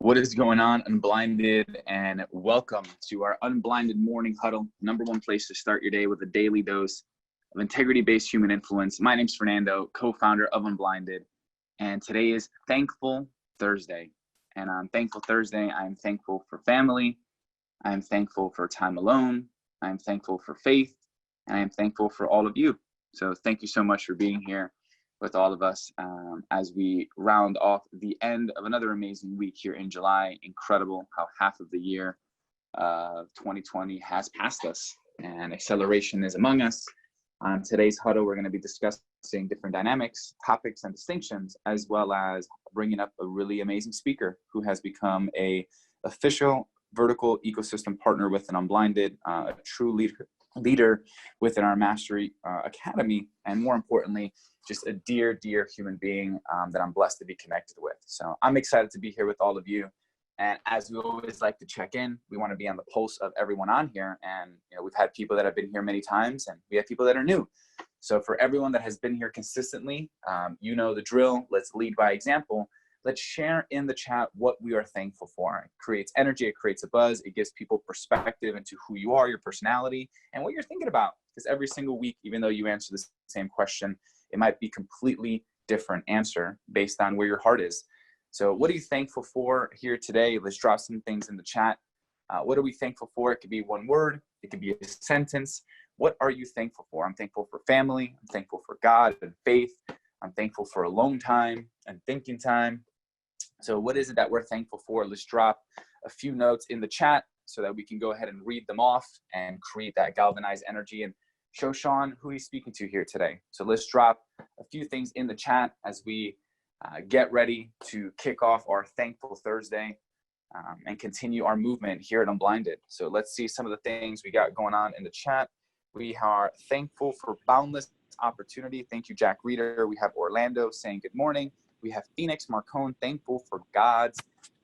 What is going on, Unblinded, and welcome to our Unblinded Morning Huddle, number one place to start your day with a daily dose of integrity-based human influence. My name's Fernando, co-founder of Unblinded, and today is Thankful Thursday. And on Thankful Thursday, I'm thankful for family, I'm thankful for time alone, I'm thankful for faith, and I'm thankful for all of you. So thank you so much for being here with all of us as we round off the end of another amazing week here in July. Incredible how half of the year of 2020 has passed us and acceleration is among us. On today's huddle, we're going to be discussing different dynamics, topics, and distinctions, as well as bringing up a really amazing speaker who has become a official vertical ecosystem partner with an Unblinded, a true leader within our Mastery Academy, and more importantly, just a dear human being that I'm blessed to be connected with. So I'm excited to be here with all of you. And as we always like to check in, we want to be on the pulse of everyone on here. And we've had people that have been here many times, and we have people that are new. So for everyone that has been here consistently, you know the drill. Let's lead by example. Let's share in the chat what we are thankful for. It creates energy, it creates a buzz, it gives people perspective into who you are, your personality, and what you're thinking about. Because every single week, even though you answer the same question, it might be completely different answer based on where your heart is. So what are you thankful for here today? Let's drop some things in the chat. What are we thankful for? It could be one word, it could be a sentence. What are you thankful for? I'm thankful for family, I'm thankful for God and faith, I'm thankful for alone time and thinking time. So what is it that we're thankful for? Let's drop a few notes in the chat so that we can go ahead and read them off and create that galvanized energy and show Sean who he's speaking to here today. So let's drop a few things in the chat as we get ready to kick off our Thankful Thursday and continue our movement here at Unblinded. So let's see some of the things we got going on in the chat. We are thankful for boundless opportunity. Thank you, Jack Reeder. We have Orlando saying good morning. We have Phoenix Marcone, thankful for God's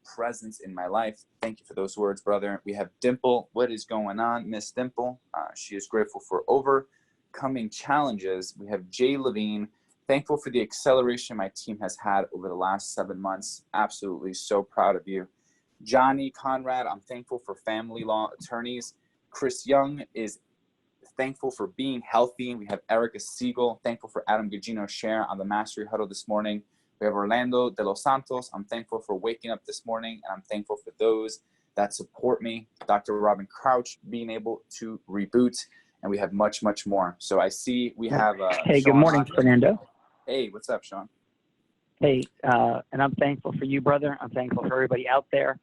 presence in my life. Thank you for those words, brother. We have Dimple. What is going on, Miss Dimple? She is grateful for overcoming challenges. We have Jay Levine, thankful for the acceleration my team has had over the last 7 months. Absolutely so proud of you. Johnny Conrad, I'm thankful for family law attorneys. Chris Young is thankful for being healthy. We have Erica Siegel, thankful for Adam Gugino's share on the Mastery Huddle this morning. We have Orlando de los Santos. I'm thankful for waking up this morning, and I'm thankful for those that support me. Dr. Robin Crouch being able to reboot, and we have much more. So I see we have Hey, Sean good morning, Lockwood. Fernando. Hey, what's up, Sean? Hey, and I'm thankful for you, brother. I'm thankful for everybody out there.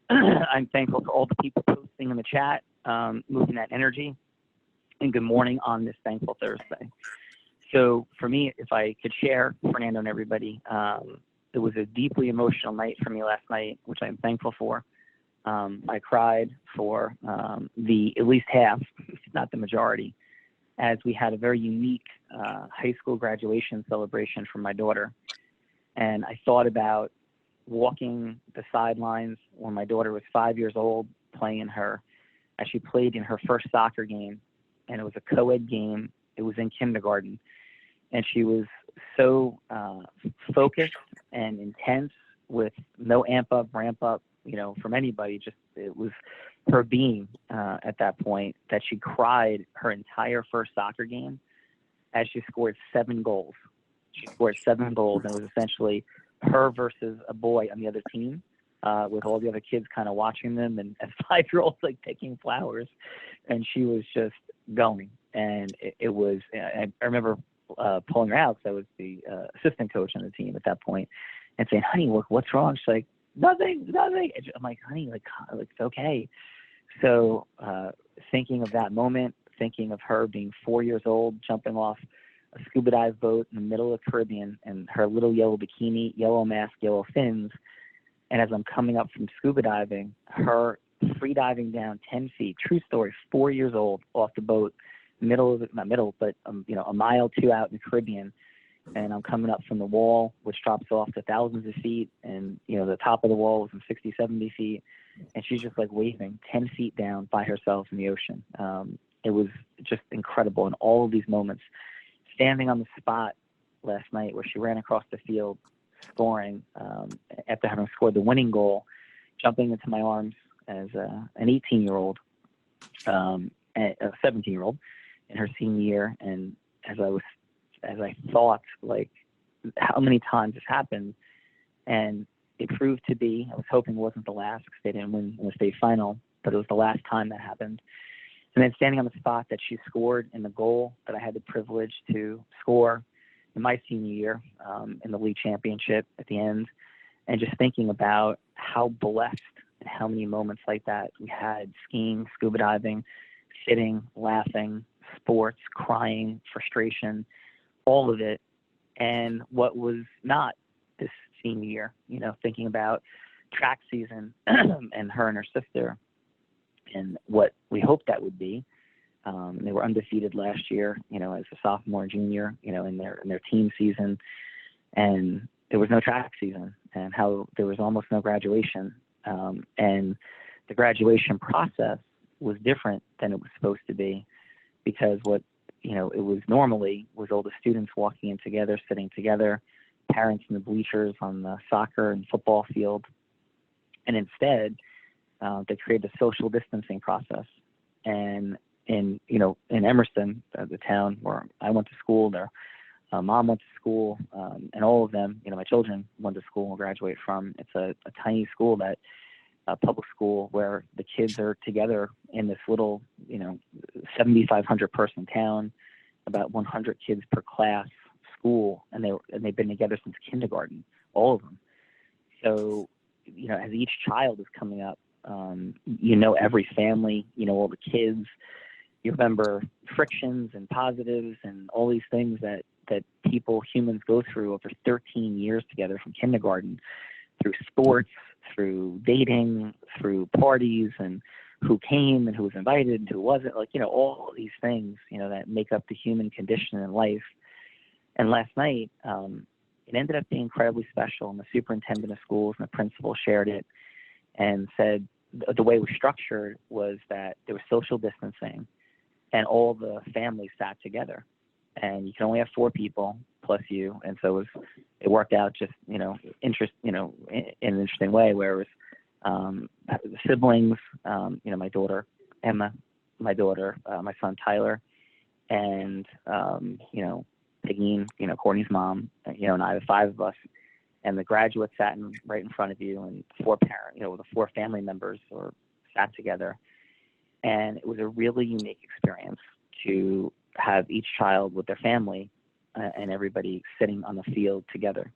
I'm thankful for all the people posting in the chat, moving that energy. And good morning on this Thankful Thursday. So for me, if I could share, Fernando and everybody, it was a deeply emotional night for me last night, which I'm thankful for. I cried for the at least half, if not the majority, as we had a very unique high school graduation celebration for my daughter. And I thought about walking the sidelines when my daughter was 5 years old, as she played in her first soccer game, and it was a co-ed game. It was in kindergarten. And she was so focused and intense with no amp up, ramp up, from anybody. Just it was her being at that point that she cried her entire first soccer game as she scored 7 goals. She scored 7 goals, and it was essentially her versus a boy on the other team with all the other kids kind of watching them and 5-year-olds like picking flowers. And she was just going. And it was, I remember pulling her out because I was the assistant coach on the team at that point, and saying, "Honey, what's wrong?" She's like, "Nothing." I'm like, "Honey, like it's okay." So thinking of that moment, thinking of her being 4 years old, jumping off a scuba dive boat in the middle of the Caribbean, and her little yellow bikini, yellow mask, yellow fins, and as I'm coming up from scuba diving, her free diving down 10 feet, true story, 4 years old, off the boat, not middle, but a mile 2 out in the Caribbean, and I'm coming up from the wall, which drops off to thousands of feet, and the top of the wall was 60, 70 feet, and she's just like waving 10 feet down by herself in the ocean. It was just incredible. And all of these moments, standing on the spot last night where she ran across the field scoring after having scored the winning goal, jumping into my arms as an 18-year-old, a 17-year-old in her senior year. And as I thought, like, how many times this happened, and it proved to be, I was hoping it wasn't the last because they didn't win in the state final, but it was the last time that happened. And then standing on the spot that she scored in the goal that I had the privilege to score in my senior year in the league championship at the end, and just thinking about how blessed and how many moments like that we had: skiing, scuba diving, sitting, laughing, sports, crying, frustration, all of it. And what was not this senior year, you know, thinking about track season and her and her sister and what we hoped that would be. They were undefeated last year, you know, as a sophomore and junior, you know, in their team season, and there was no track season, and how there was almost no graduation. And the graduation process was different than it was supposed to be, because what, you know, it was normally was all the students walking in together, sitting together, parents in the bleachers on the soccer and football field. And instead, they created a social distancing process. And in Emerson, the town where I went to school, their mom went to school, and all of them, you know, my children went to school and graduate from. It's a tiny school, that public school, where the kids are together in this little, you know, 7,500 person town, about 100 kids per class school, and they've been together since kindergarten, all of them. So, you know, as each child is coming up, you know, every family, you know, all the kids, you remember frictions and positives and all these things that humans go through over 13 years together, from kindergarten, through sports, through dating, through parties, and who came and who was invited and who wasn't, like, you know, all these things, you know, that make up the human condition in life. And last night, it ended up being incredibly special, and the superintendent of schools and the principal shared it and said the way it was structured was that there was social distancing, and all the families sat together, and you can only have 4 people plus you. And so it worked out just, you know, in an interesting way, where it was the siblings, you know, my daughter Emma, my son Tyler, and you know, Peggy, you know, Courtney's mom, you know, and I, the 5 of us, and the graduates sat right in front of you, and 4 parents, you know, the 4 family members sat together. And it was a really unique experience to have each child with their family and everybody sitting on the field together.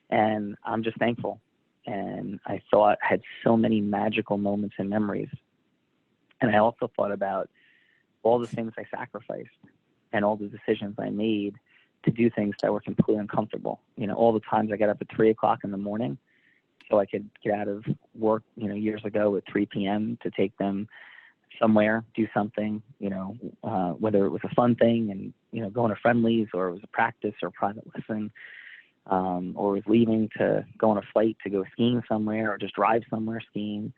And I'm just thankful. And I had so many magical moments and memories. And I also thought about all the things I sacrificed and all the decisions I made to do things that were completely uncomfortable. You know, all the times I got up at 3 o'clock in the morning so I could get out of work, you know, years ago at 3 p.m. to take them somewhere, do something, you know, whether it was a fun thing and, you know, going to friendlies, or it was a practice or a private lesson, or was leaving to go on a flight to go skiing somewhere, or just drive somewhere skiing,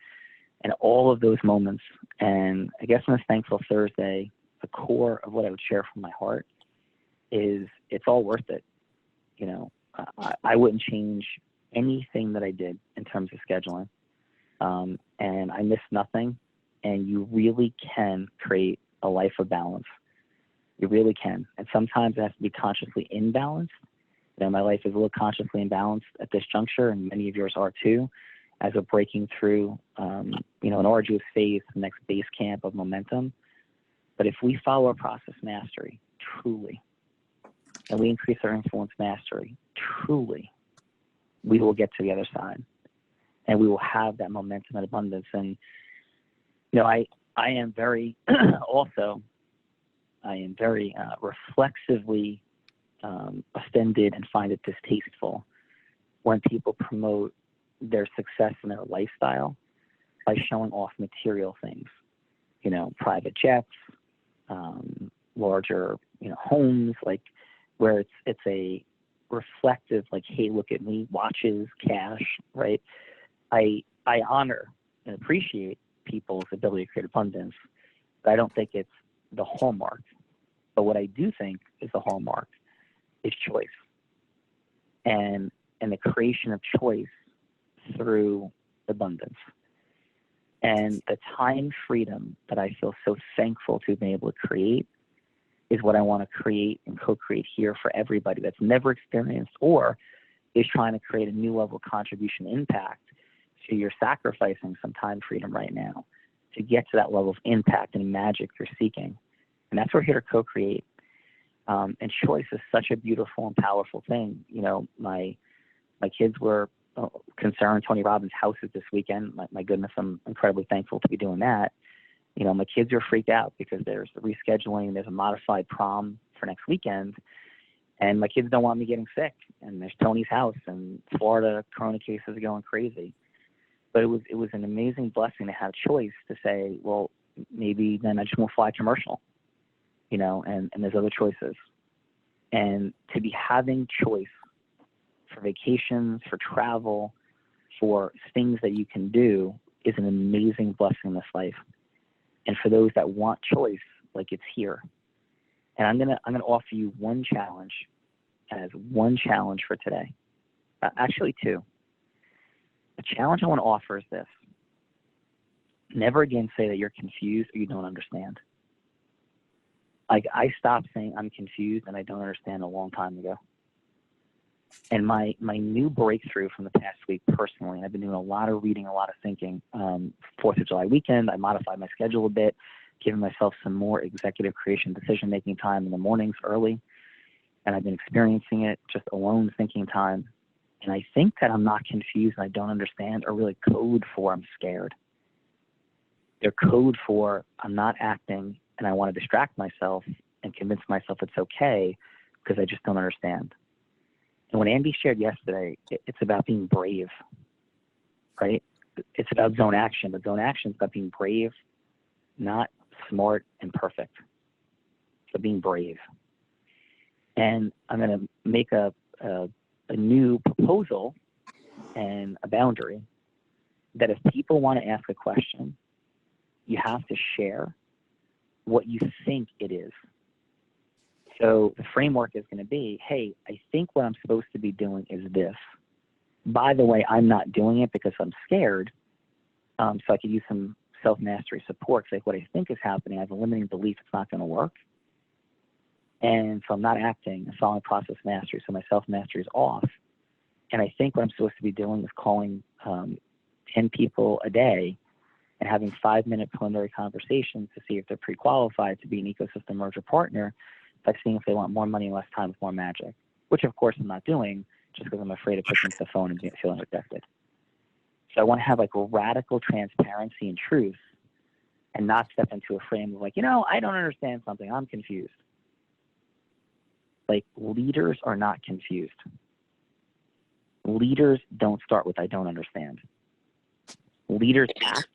and all of those moments. And I guess on this Thankful Thursday, the core of what I would share from my heart is it's all worth it. You know, I wouldn't change anything that I did in terms of scheduling, and I missed nothing. And you really can create a life of balance. You really can. And sometimes it has to be consciously imbalanced. You know, my life is a little consciously imbalanced at this juncture, and many of yours are too, as we're breaking through, you know, an arduous phase, the next base camp of momentum. But if we follow our process mastery, truly, and we increase our influence mastery, truly, we will get to the other side, and we will have that momentum and abundance. And you know, I am very reflexively offended and find it distasteful when people promote their success and their lifestyle by showing off material things, you know, private jets, larger, you know, homes, like where it's a reflective, like, hey, look at me, watches, cash, right? I honor and appreciate people's ability to create abundance, but I don't think it's the hallmark. But what I do think is the hallmark is choice, and the creation of choice through abundance. And the time freedom that I feel so thankful to have been able to create is what I want to create and co-create here for everybody that's never experienced or is trying to create a new level of contribution impact. So you're sacrificing some time freedom right now to get to that level of impact and magic you're seeking. And that's what we're here to co-create. And choice is such a beautiful and powerful thing. You know, my kids were concerned Tony Robbins' houses this weekend. My goodness, I'm incredibly thankful to be doing that. You know, my kids are freaked out because there's a rescheduling, there's a modified prom for next weekend, and my kids don't want me getting sick. And there's Tony's house, and Florida corona cases are going crazy. But it was an amazing blessing to have choice to say, well, maybe then I just won't fly commercial, you know, and there's other choices. And to be having choice for vacations, for travel, for things that you can do is an amazing blessing in this life. And for those that want choice, like, it's here. And I'm gonna offer you one challenge for today. Actually, two. The challenge I want to offer is this. Never again say that you're confused or you don't understand. Like, I stopped saying I'm confused and I don't understand a long time ago. And my new breakthrough from the past week personally, and I've been doing a lot of reading, a lot of thinking. 4th of July weekend, I modified my schedule a bit, giving myself some more executive creation decision-making time in the mornings early. And I've been experiencing it just alone thinking time. And I think that I'm not confused and I don't understand are really code for I'm scared. They're code for I'm not acting and I want to distract myself and convince myself it's okay because I just don't understand. And what Andy shared yesterday, it's about being brave, right? It's about zone action, but zone action is about being brave, not smart and perfect. So being brave. And I'm going to make a new proposal and a boundary that if people want to ask a question, you have to share what you think it is. So the framework is going to be, hey, I think what I'm supposed to be doing is this. By the way, I'm not doing it because I'm scared. So I could use some self-mastery support. Like, what I think is happening, I have a limiting belief it's not going to work. And so I'm not acting and following process mastery. So my self-mastery is off. And I think what I'm supposed to be doing is calling 10 people a day and having 5-minute preliminary conversations to see if they're pre-qualified to be an ecosystem merger partner, by seeing if they want more money, less time, with more magic, which of course I'm not doing just because I'm afraid of picking up the phone and feeling rejected. So I want to have like radical transparency and truth and not step into a frame of like, you know, I don't understand something, I'm confused. Like, leaders are not confused. Leaders don't start with I don't understand. Leaders act,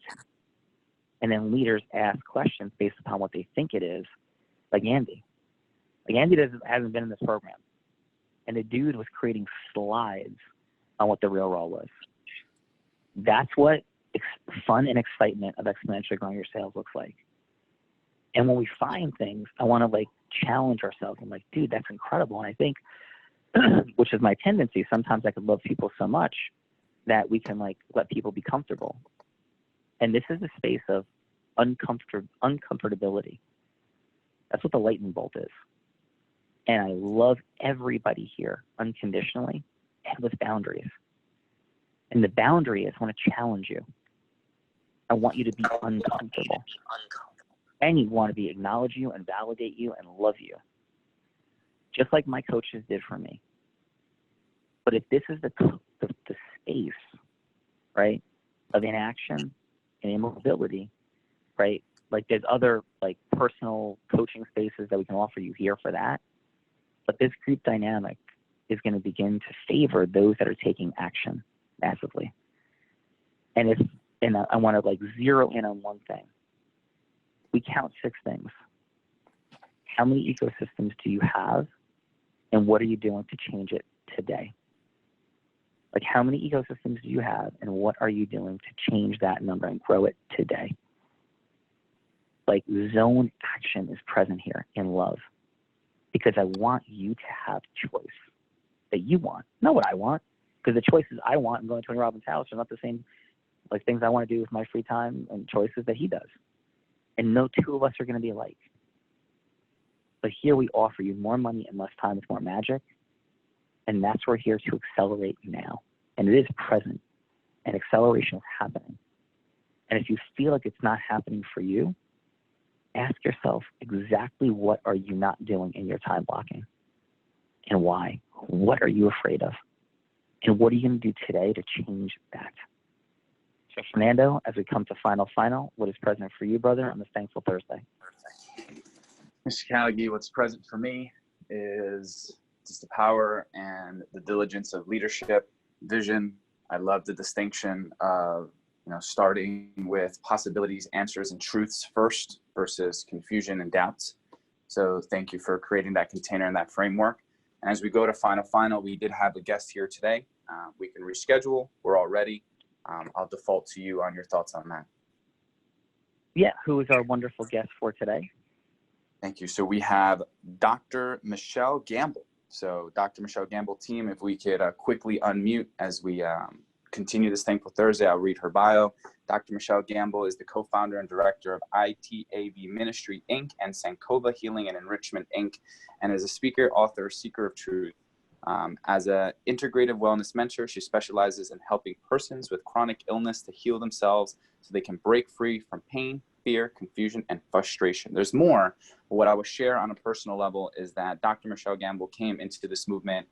and then leaders ask questions based upon what they think it is, like Andy. Like, Andy hasn't been in this program. And the dude was creating slides on what the real raw was. That's what fun and excitement of exponentially growing your sales looks like. And when we find things, I want to like challenge ourselves. I'm like, dude, that's incredible. And I think, which is my tendency, sometimes I could love people so much that we can like let people be comfortable. And this is the space of uncomfortability. That's what the lightning bolt is. And I love everybody here unconditionally and with boundaries. And the boundary is I want to challenge you. I want you to be uncomfortable. And you want to be acknowledge you and validate you and love you. Just like my coaches did for me. But if this is the space, right, of inaction and immobility, right, like there's other like personal coaching spaces that we can offer you here for that. But this group dynamic is going to begin to favor those that are taking action massively. And I want to like zero in on one thing. We count 6 things. How many ecosystems do you have? And what are you doing to change it today? Like, how many ecosystems do you have? And what are you doing to change that number and grow it today? Like, zone action is present here in love. Because I want you to have choice that you want, not what I want. Because the choices I want and going to Tony Robbins' house are not the same like things I want to do with my free time and choices that he does. And no two of us are going to be alike. But here we offer you more money and less time with more magic. And that's what we're here to accelerate now. And it is present. And acceleration is happening. And if you feel like it's not happening for you, ask yourself exactly what are you not doing in your time blocking and why? What are you afraid of? And what are you going to do today to change that? So Fernando, as we come to final, what is present for you, brother, on this Thankful Thursday? Mr. Callaghy, what's present for me is just the power and the diligence of leadership, vision. I love the distinction of starting with possibilities, answers, and truths first versus confusion and doubts. So thank you for creating that container and that framework. And as we go to final, we did have a guest here today. We can reschedule. We're all ready. I'll default to you on your thoughts on that. Yeah, who is our wonderful guest for today? Thank you. So we have Dr. Michelle Gamble. So Dr. Michelle Gamble, team, if we could quickly unmute as we continue this Thankful Thursday, I'll read her bio. Dr. Michelle Gamble is the co-founder and director of ITAV Ministry, Inc. and Sankova Healing and Enrichment, Inc. and is a speaker, author, seeker of truth. As an integrative wellness mentor, she specializes in helping persons with chronic illness to heal themselves so they can break free from pain, fear, confusion, and frustration. There's more, but what I will share on a personal level is that Dr. Michelle Gamble came into this movement,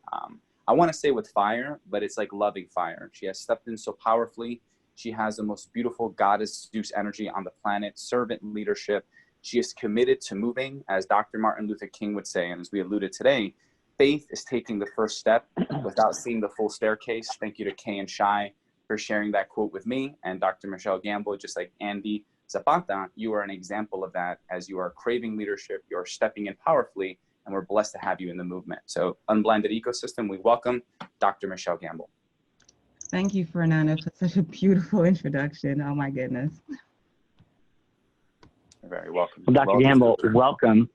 I want to say with fire, but it's like loving fire. She has stepped in so powerfully. She has the most beautiful goddess Zeus energy on the planet, servant leadership. She is committed to moving, as Dr. Martin Luther King would say, and as we alluded today, faith is taking the first step without seeing the full staircase. Thank you to Kay and Shai for sharing that quote with me, and Dr. Michelle Gamble, just like Andy Zapata, you are an example of that. As you are craving leadership, you're stepping in powerfully, and we're blessed to have you in the movement. So Unblinded Ecosystem, we welcome Dr. Michelle Gamble. Thank you, Fernando, for such a beautiful introduction. Oh my goodness. You're very welcome. Well, Dr. Gamble, welcome.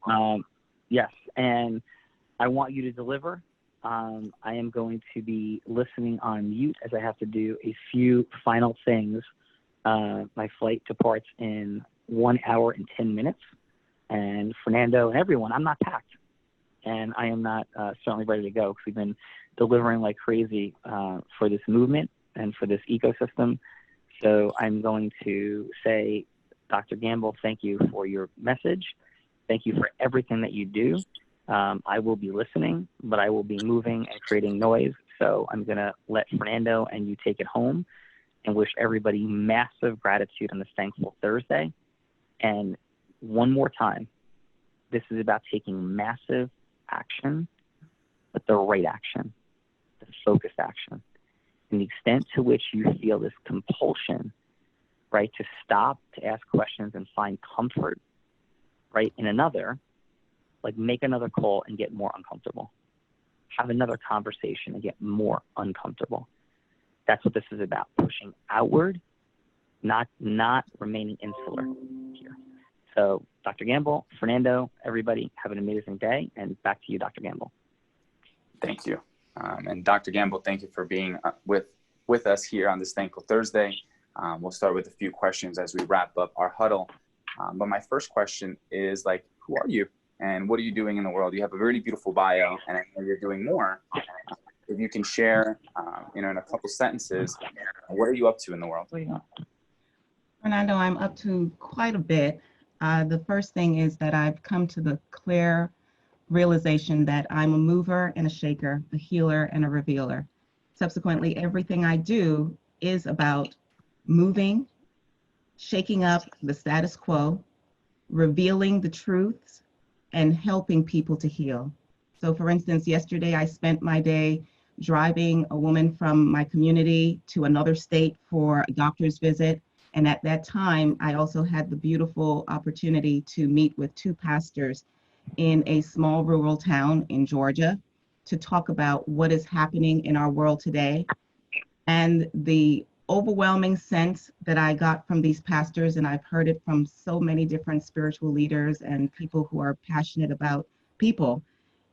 Yes, and I want you to deliver. I am going to be listening on mute as I have to do a few final things. My flight departs in 1 hour and 10 minutes. And Fernando and everyone, I'm not packed. And I am not certainly ready to go because we've been delivering like crazy for this movement and for this ecosystem. So I'm going to say, Dr. Gamble, thank you for your message. Thank you for everything that you do. I will be listening, but I will be moving and creating noise. So I'm going to let Fernando and you take it home and wish everybody massive gratitude on this Thankful Thursday. And one more time, this is about taking massive action, but the right action, the focused action. And the extent to which you feel this compulsion, right, to stop, to ask questions and find comfort, right, in another, like make another call and get more uncomfortable. Have another conversation and get more uncomfortable. That's what this is about, pushing outward, not remaining insular here. So Dr. Gamble, Fernando, everybody have an amazing day, and back to you, Dr. Gamble. Thank you. And Dr. Gamble, thank you for being with us here on this Thankful Thursday. We'll start with a few questions as we wrap up our huddle. But my first question is who are you and what are you doing in the world? You have a really beautiful bio and I know you're doing more. If you can share, in a couple sentences, what are you up to in the world? Fernando, I'm up to quite a bit. The first thing is that I've come to the clear realization that I'm a mover and a shaker, a healer and a revealer. Subsequently, everything I do is about moving, shaking up the status quo, revealing the truths, and helping people to heal. So for instance, yesterday I spent my day driving a woman from my community to another state for a doctor's visit. And at that time, I also had the beautiful opportunity to meet with two pastors in a small rural town in Georgia to talk about what is happening in our world today. And the overwhelming sense that I got from these pastors, and I've heard it from so many different spiritual leaders and people who are passionate about people,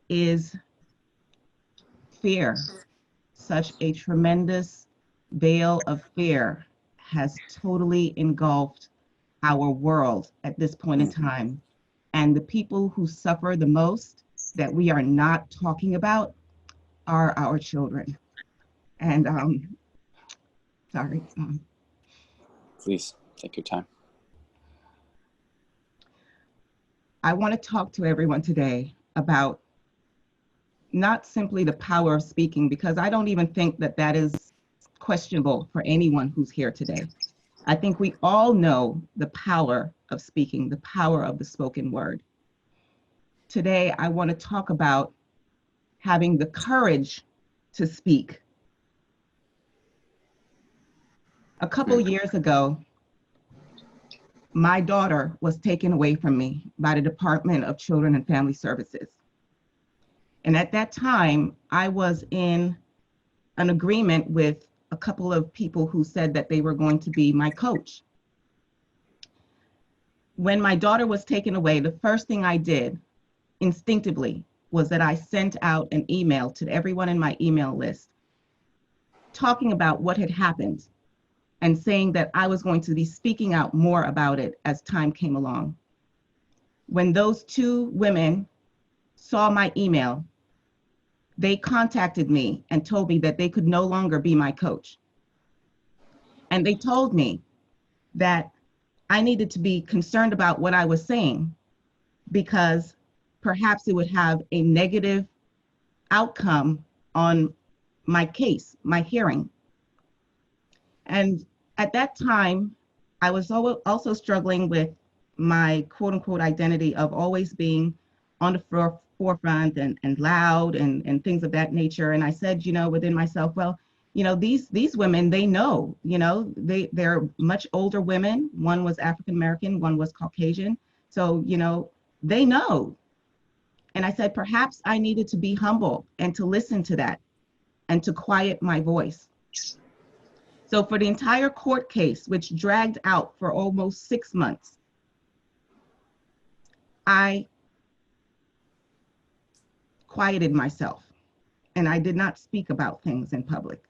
is fear. Such a tremendous veil of fear has totally engulfed our world at this point in time. And the people who suffer the most that we are not talking about are our children. And sorry. Please take your time. I want to talk to everyone today about not simply the power of speaking, because I don't even think that that is questionable for anyone who's here today. I think we all know the power of speaking, the power of the spoken word. Today, I want to talk about having the courage to speak. A couple years ago, my daughter was taken away from me by the Department of Children and Family Services. And at that time, I was in an agreement with a couple of people who said that they were going to be my coach. When my daughter was taken away, the first thing I did instinctively was that I sent out an email to everyone in my email list talking about what had happened and saying that I was going to be speaking out more about it as time came along. When those two women saw my email, they contacted me and told me that they could no longer be my coach. And they told me that I needed to be concerned about what I was saying because perhaps it would have a negative outcome on my case, my hearing. And at that time, I was also struggling with my quote unquote identity of always being on the forefront and loud and things of that nature. And I said, within myself, well, these women, they know, they're much older women. One was African-American, one was Caucasian. So, they know. And I said, perhaps I needed to be humble and to listen to that and to quiet my voice. So for the entire court case, which dragged out for almost 6 months, I quieted myself and I did not speak about things in public.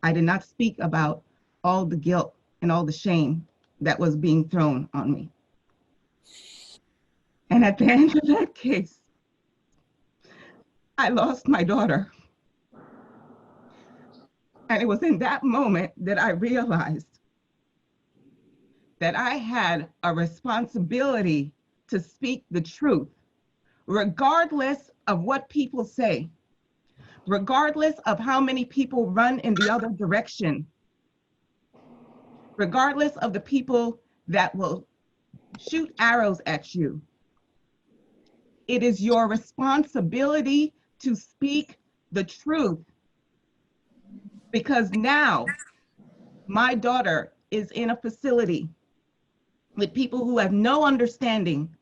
I did not speak about all the guilt and all the shame that was being thrown on me. And at the end of that case, I lost my daughter. And it was in that moment that I realized that I had a responsibility to speak the truth, regardless of what people say, regardless of how many people run in the other direction, regardless of the people that will shoot arrows at you. It is your responsibility to speak the truth. Because now my daughter is in a facility with people who have no understanding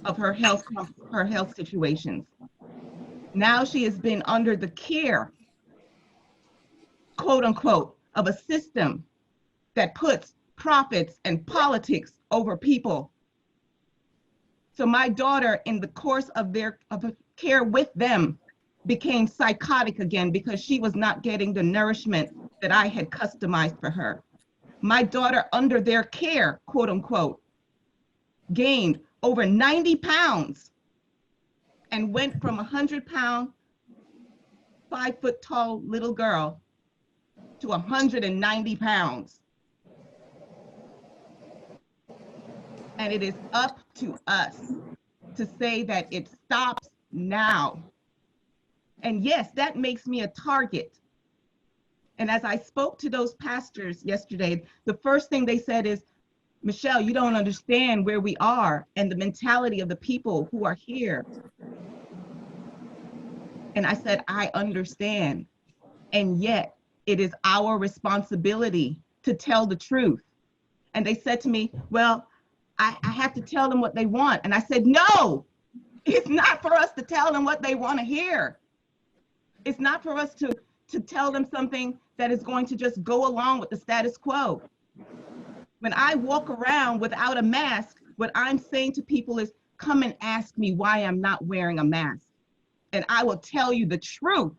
of her health situations. Now she has been under the care, quote unquote, of a system that puts profits and politics over people. So my daughter, in the course of care with them, became psychotic again because she was not getting the nourishment that I had customized for her. My daughter, under their care, quote unquote, gained over 90 pounds and went from a 100-pound, 5-foot tall little girl to 190 pounds. And it is up to us to say that it stops now. And yes, that makes me a target. And as I spoke to those pastors yesterday, the first thing they said is, Michelle, you don't understand where we are and the mentality of the people who are here. And I said, I understand. And yet it is our responsibility to tell the truth. And they said to me, well, I have to tell them what they want. And I said, no, it's not for us to tell them what they want to hear. It's not for us to tell them something that is going to just go along with the status quo. When I walk around without a mask, what I'm saying to people is, come and ask me why I'm not wearing a mask. And I will tell you the truth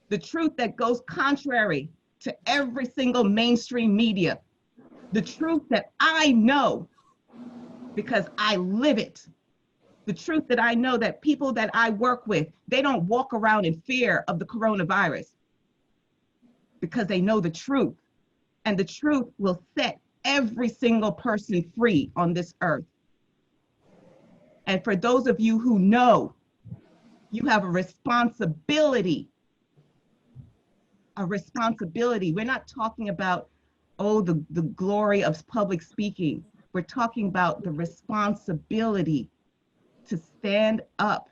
that goes contrary to every single mainstream media, the truth that I know because I live it. The truth that I know that people that I work with, they don't walk around in fear of the coronavirus because they know the truth. And the truth will set every single person free on this earth. And for those of you who know, you have a responsibility. A responsibility. We're not talking about, oh, the glory of public speaking. We're talking about the responsibility to stand up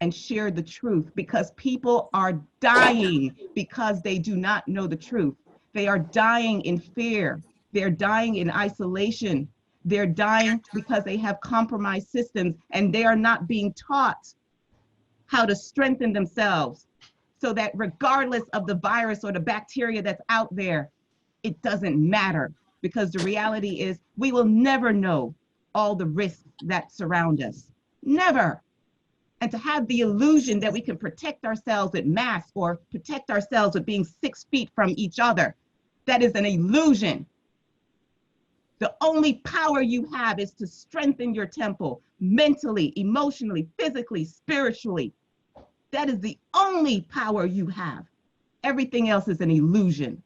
and share the truth, because people are dying because they do not know the truth. They are dying in fear. They're dying in isolation. They're dying because they have compromised systems and they are not being taught how to strengthen themselves so that regardless of the virus or the bacteria that's out there, it doesn't matter, because the reality is we will never know all the risks that surround us. Never. And to have the illusion that we can protect ourselves with masks or protect ourselves with being 6 feet from each other, that is an illusion. The only power you have is to strengthen your temple mentally, emotionally, physically, spiritually. That is the only power you have. Everything else is an illusion.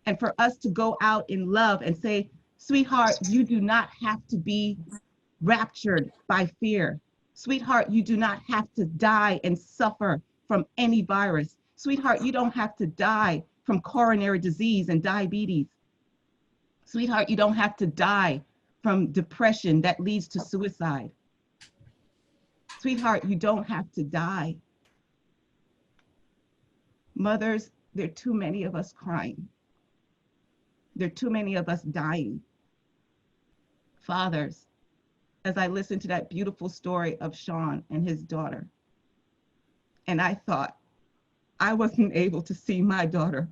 And for us to go out in love and say, sweetheart, you do not have to be raptured by fear. Sweetheart, you do not have to die and suffer from any virus. Sweetheart, you don't have to die from coronary disease and diabetes. Sweetheart, you don't have to die from depression that leads to suicide. Sweetheart, you don't have to die. Mothers, there are too many of us crying. There are too many of us dying. Fathers, as I listened to that beautiful story of Sean and his daughter, and I thought, I wasn't able to see my daughter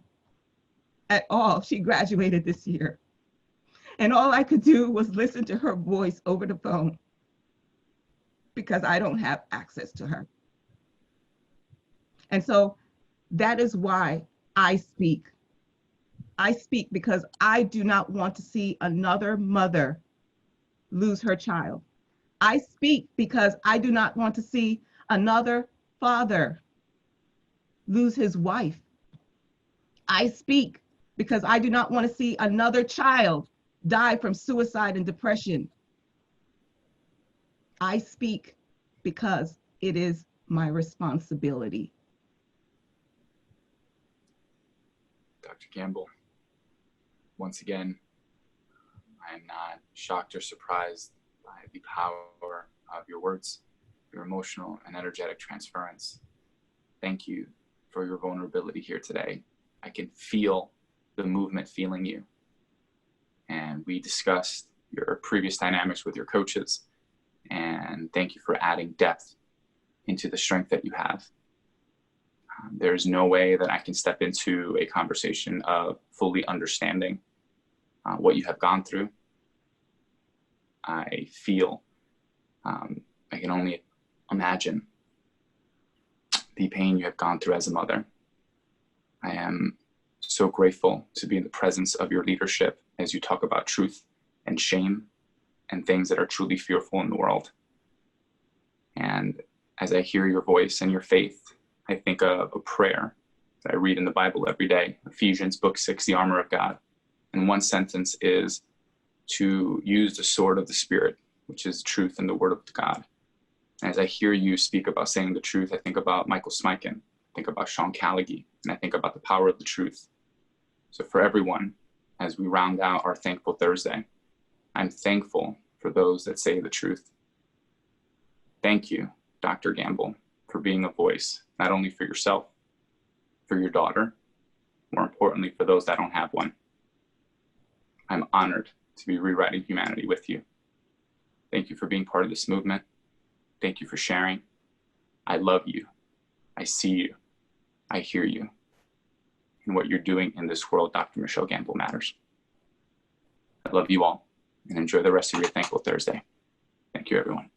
at all. She graduated this year. And all I could do was listen to her voice over the phone because I don't have access to her. And so that is why I speak. I speak because I do not want to see another mother lose her child. I speak because I do not want to see another father lose his wife. I speak because I do not want to see another child die from suicide and depression. I speak because it is my responsibility. Dr. Gamble, once again, I am not shocked or surprised by the power of your words, your emotional and energetic transference. Thank you for your vulnerability here today. I can feel the movement feeling you. And we discussed your previous dynamics with your coaches. And thank you for adding depth into the strength that you have. There's no way that I can step into a conversation of fully understanding what you have gone through. I feel, I can only imagine the pain you have gone through as a mother. I am so grateful to be in the presence of your leadership as you talk about truth and shame and things that are truly fearful in the world. And as I hear your voice and your faith, I think of a prayer that I read in the Bible every day, Ephesians book 6, the armor of God. And one sentence is to use the sword of the Spirit, which is truth and the word of God. And as I hear you speak about saying the truth, I think about Michael Smikin, I think about Sean Callaghy, and I think about the power of the truth. So for everyone, as we round out our Thankful Thursday, I'm thankful for those that say the truth. Thank you, Dr. Gamble, for being a voice, not only for yourself, for your daughter, more importantly, for those that don't have one. I'm honored to be rewriting humanity with you. Thank you for being part of this movement. Thank you for sharing. I love you. I see you. I hear you. And what you're doing in this world, Dr. Michelle Gamble, matters. I love you all, and enjoy the rest of your Thankful Thursday. Thank you, everyone.